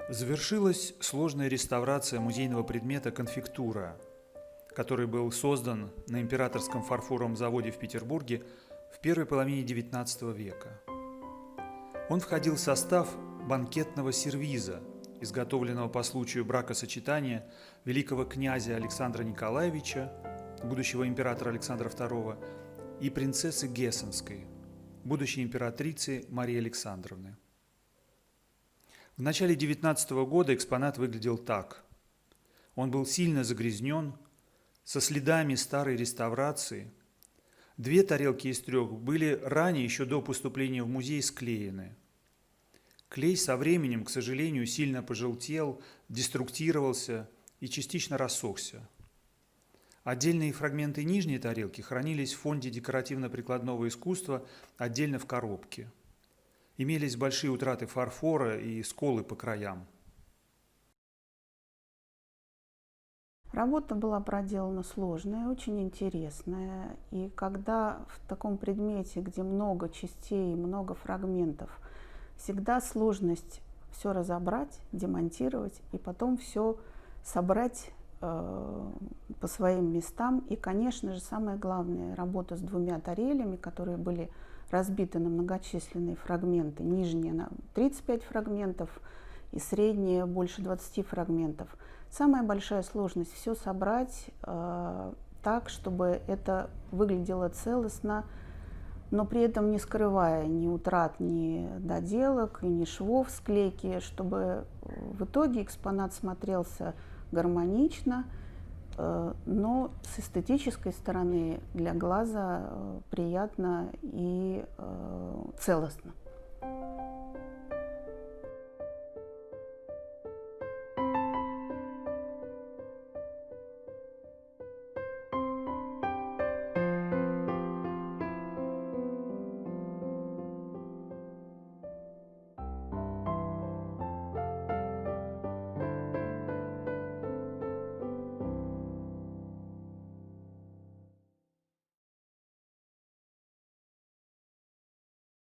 Завершилась сложная реставрация музейного предмета «Конфектура», который был создан на императорском фарфоровом заводе в Петербурге в первой половине XIX века. Он входил в состав банкетного сервиза, изготовленного по случаю бракосочетания великого князя Александра Николаевича, будущего императора Александра II, и принцессы Гессенской, будущей императрицы Марии Александровны. В начале XIX года экспонат выглядел так. Он был сильно загрязнен, со следами старой реставрации. 2 тарелки из 3 были ранее, еще до поступления в музей, склеены. Клей со временем, к сожалению, сильно пожелтел, деструктировался и частично рассохся. Отдельные фрагменты нижней тарелки хранились в фонде декоративно-прикладного искусства отдельно в коробке. Имелись большие утраты фарфора и сколы по краям. Работа была проделана сложная, очень интересная. И когда в таком предмете, где много частей, много фрагментов, всегда сложность все разобрать, демонтировать и потом все собрать по своим местам. И, конечно же, самое главное, работа с 2 тарелями, которые были разбиты на многочисленные фрагменты. Нижняя на 35 фрагментов и средняя больше 20 фрагментов. Самая большая сложность – все собрать так, чтобы это выглядело целостно, но при этом не скрывая ни утрат, ни доделок, и ни швов, склейки, чтобы в итоге экспонат смотрелся гармонично, но с эстетической стороны для глаза приятно и целостно.